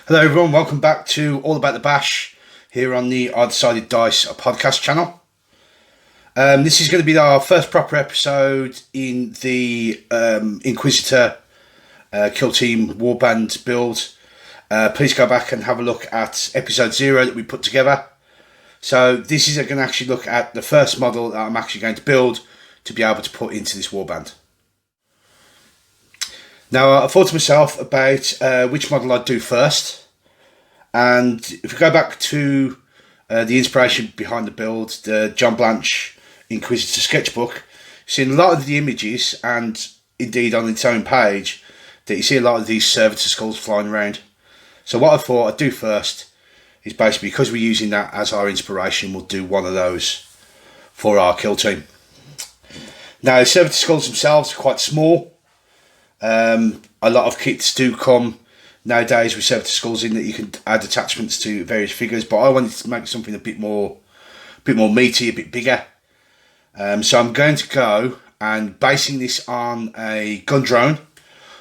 Hello everyone, welcome back to All About the Bash here on the I Decided Dice podcast channel. This is going to be our first proper episode in the Inquisitor Kill Team Warband build. Please go back and have a look at episode 0 that we put together. So this is going to actually look at the first model that I'm actually going to build to be able to put into this warband. Now, I thought to myself about which model I'd do first, and if we go back to the inspiration behind the build, the John Blanche Inquisitor sketchbook, you see in a lot of the images, and indeed on its own page, that you see a lot of these Servo Skulls flying around. So what I thought I'd do first is basically, because we're using that as our inspiration, we'll do one of those for our kill team. Now, Servo Skulls themselves are quite small. A lot of kits do come nowadays with Servo Skulls in that you can add attachments to various figures, but I wanted to make something a bit more meaty, a bit bigger. So I'm going to go and basing this on a gun drone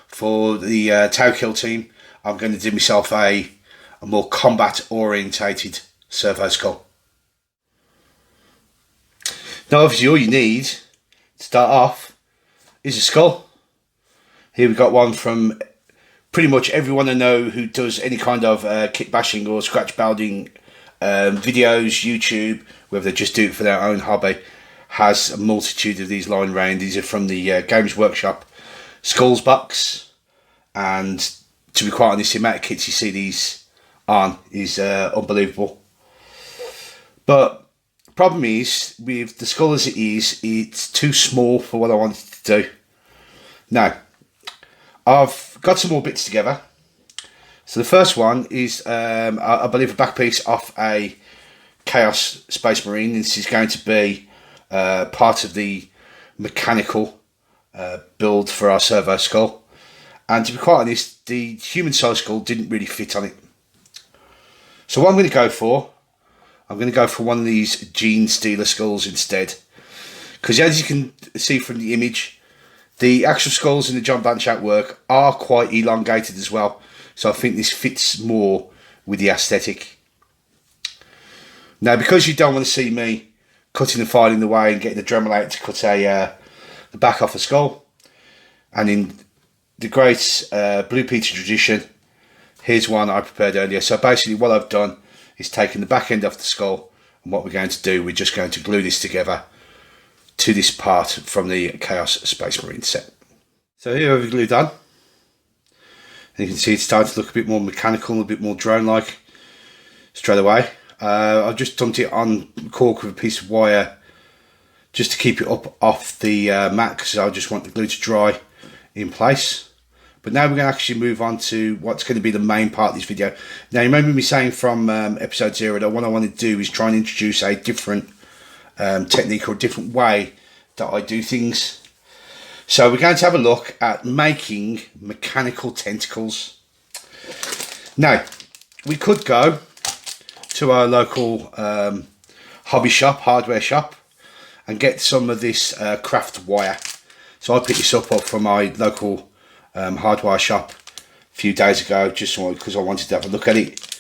for the Tau Kill team. I'm going to do myself a more combat orientated Servo Skull. Now, obviously, all you need to start off is a skull. Here we've got one from pretty much everyone I know who does any kind of kit bashing or scratch building videos, YouTube, whether they just do it for their own hobby, has a multitude of these lying around. These are from the Games Workshop Skulls box, and to be quite honest, the amount of kits you see these on is unbelievable. But the problem is, with the skull as it is, it's too small for what I wanted to do. Now, I've got some more bits together. So the first one is, I believe, a back piece off a Chaos Space Marine. This is going to be part of the mechanical build for our Servo Skull. And to be quite honest, the human size skull didn't really fit on it. So what I'm going to go for, one of these Gene Stealer skulls instead. Because as you can see from the image, the actual skulls in the John Blanche artwork are quite elongated as well. So I think this fits more with the aesthetic. Now, because you don't want to see me cutting and filing the way and getting the Dremel out to cut the back off a skull, and in the great Blue Peter tradition, here's one I prepared earlier. So basically what I've done is taken the back end off the skull, and what we're going to do, we're just going to glue this together to this part from the Chaos Space Marine set. So here I've glued on, and you can see it's starting to look a bit more mechanical, a bit more drone-like straight away. I've just dumped it on cork with a piece of wire just to keep it up off the mat, because I just want the glue to dry in place. But now we're going to actually move on to what's going to be the main part of this video. Now, you remember me saying from episode 0 that what I want to do is try and introduce a different technique or a different way that I do things. So we're going to have a look at making mechanical tentacles. Now, we could go to our local hobby shop, hardware shop, and get some of this craft wire. So I picked this up from my local hardware shop a few days ago, just because I wanted to have a look at it.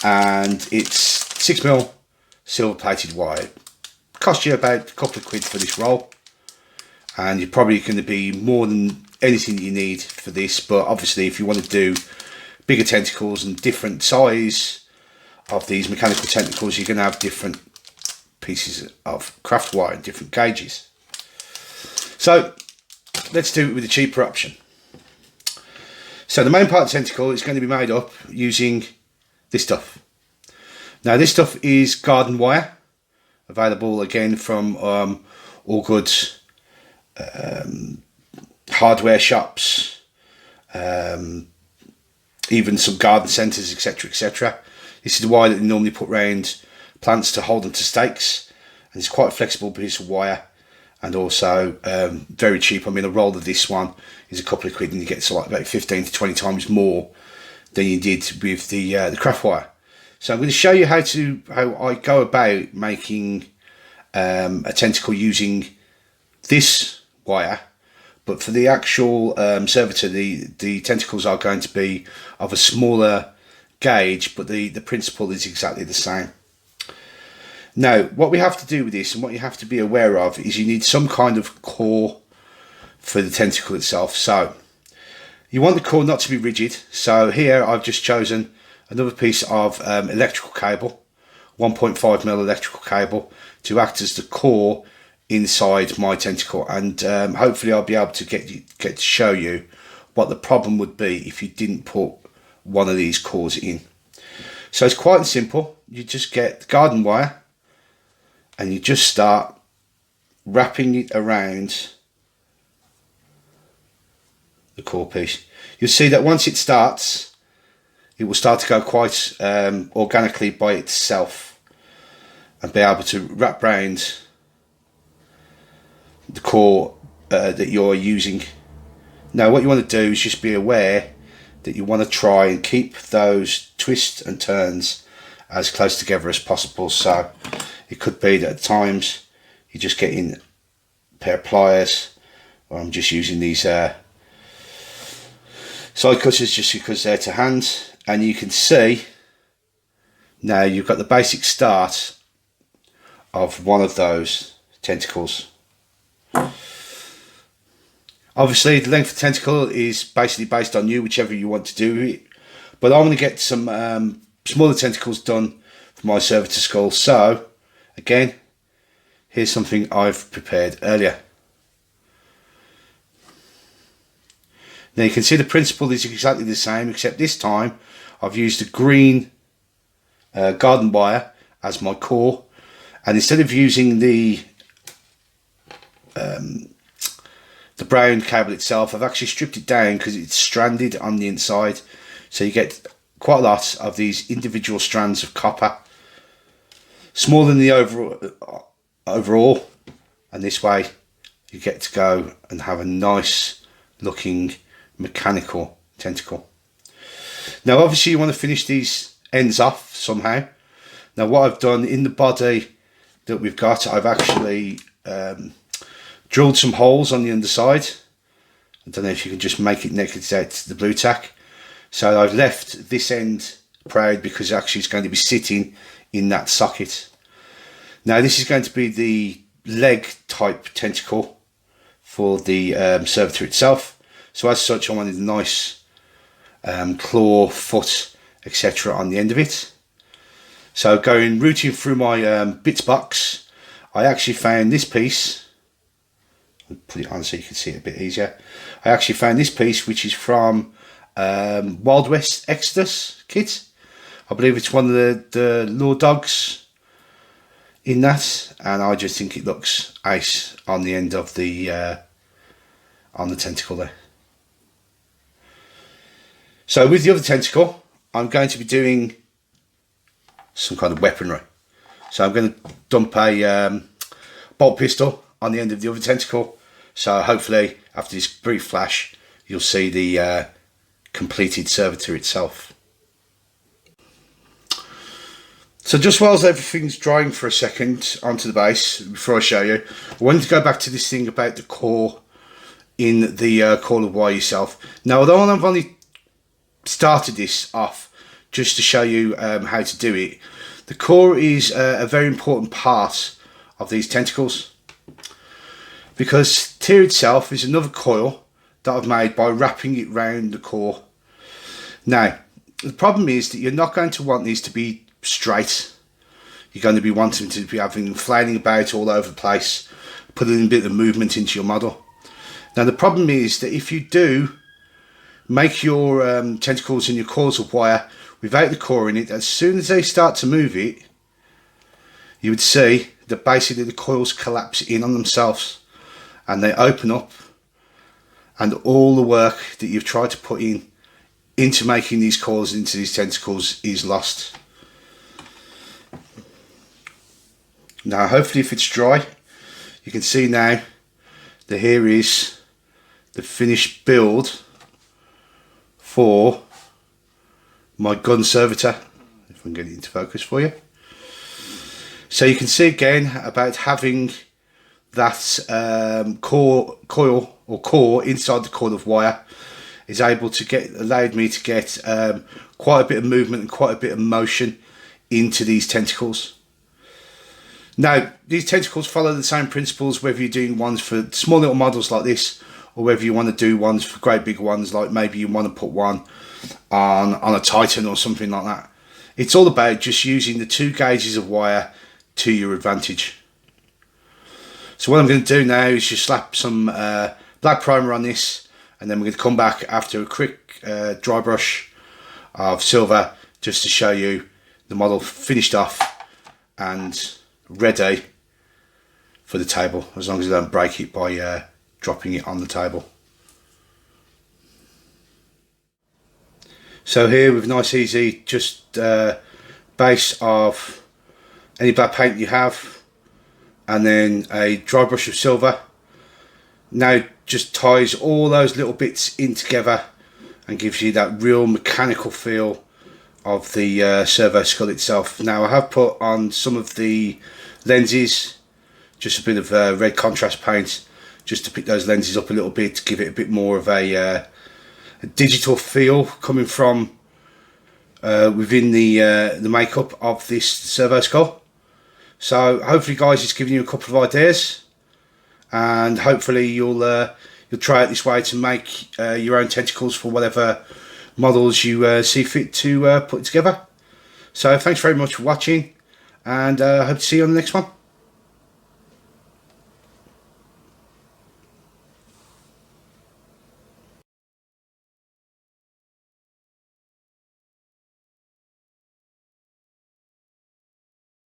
And it's 6mm silver plated wire. Cost you about a couple of quid for this roll, and you're probably going to be more than anything you need for this. But obviously, if you want to do bigger tentacles and different size of these mechanical tentacles, you're going to have different pieces of craft wire and different gauges. So let's do it with the cheaper option. So the main part of the tentacle is going to be made up using this stuff. Now, this stuff is garden wire, available again from all good hardware shops, even some garden centres, etc, etc. This is the wire that they normally put around plants to hold them to stakes, and it's quite a flexible piece of wire, and also very cheap. I mean, a roll of this one is a couple of quid, and you get to like about 15 to 20 times more than you did with the craft wire. So I'm going to show you how I go about making a tentacle using this wire, but for the actual servitor, the tentacles are going to be of a smaller gauge, but the principle is exactly the same. Now, what we have to do with this, and what you have to be aware of, is you need some kind of core for the tentacle itself. So you want the core not to be rigid. So here I've just chosen another piece of electrical cable, 1.5mm electrical cable, to act as the core inside my tentacle, and hopefully I'll be able to get to show you what the problem would be if you didn't put one of these cores in. So it's quite simple. You just get the garden wire and you just start wrapping it around the core piece. You'll see that once it starts, it will start to go quite organically by itself, and be able to wrap around the core that you're using. Now what you want to do is just be aware that you want to try and keep those twists and turns as close together as possible. So it could be that at times you just get in a pair of pliers, or I'm just using these side cutters just because they're to hand, and you can see now you've got the basic start of one of those tentacles. Obviously the length of tentacle is basically based on you, whichever you want to do it, but I'm going to get some smaller tentacles done for my Servo Skull. So again, here's something I've prepared earlier. Now you can see the principle is exactly the same, except this time I've used the green garden wire as my core, and instead of using the brown cable itself, I've actually stripped it down because it's stranded on the inside, so you get quite a lot of these individual strands of copper, smaller than the overall, and this way you get to go and have a nice looking mechanical tentacle. Now obviously you want to finish these ends off somehow. Now what I've done in the body that we've got, I've actually drilled some holes on the underside. I don't know if you can just make it naked to the blue tack. So I've left this end proud because actually it's going to be sitting in that socket. Now this is going to be the leg type tentacle for the servitor itself. So as such I wanted a nice claw, foot, etc. on the end of it. So rooting through my bits box, I actually found this piece. I'll put it on so you can see it a bit easier. I actually found this piece, which is from Wild West Exodus kit. I believe it's one of the lure dogs in that, and I just think it looks ace on the end of the tentacle there. So with the other tentacle, I'm going to be doing some kind of weaponry. So I'm going to dump a bolt pistol on the end of the other tentacle. So hopefully after this brief flash you'll see the completed servitor itself. So just whilst everything's drying for a second onto the base, before I show you, I wanted to go back to this thing about the core in the coil of wire yourself. Now although I've only started this off just to show you how to do it, the core is a very important part of these tentacles, because here itself is another coil that I've made by wrapping it round the core. Now the problem is that you're not going to want these to be straight. You're going to be wanting to be having flailing about all over the place, putting a bit of movement into your model. Now the problem is that if you do make your tentacles and your coils of wire without the core in it, as soon as they start to move it, you would see that basically the coils collapse in on themselves and they open up, and all the work that you've tried to put into making these coils into these tentacles is lost. Now hopefully if it's dry, you can see now that here is the finished build for my gun servitor, if I can get it into focus for you. So you can see again about having that core inside the coil of wire. is able to allowed me to get quite a bit of movement and quite a bit of motion into these tentacles. Now, these tentacles follow the same principles whether you're doing ones for small little models like this, or whether you want to do ones for great big ones, like maybe you want to put one on a Titan or something like that. It's all about just using the 2 gauges of wire to your advantage. So what I'm going to do now is just slap some black primer on this, and then we're going to come back after a quick dry brush of silver just to show you the model finished off and ready for the table, as long as I don't break it by dropping it on the table. So here with nice easy, just base of any black paint you have, and then a dry brush of silver. Now just ties all those little bits in together and gives you that real mechanical feel of the Servo Skull itself. Now I have put on some of the lenses just a bit of red contrast paint just to pick those lenses up a little bit, to give it a bit more of a digital feel coming from within the makeup of this Servo Skull. So hopefully guys, it's given you a couple of ideas, and hopefully you'll try it this way to make your own tentacles for whatever models you see fit to put together. So thanks very much for watching, and I hope to see you on the next one.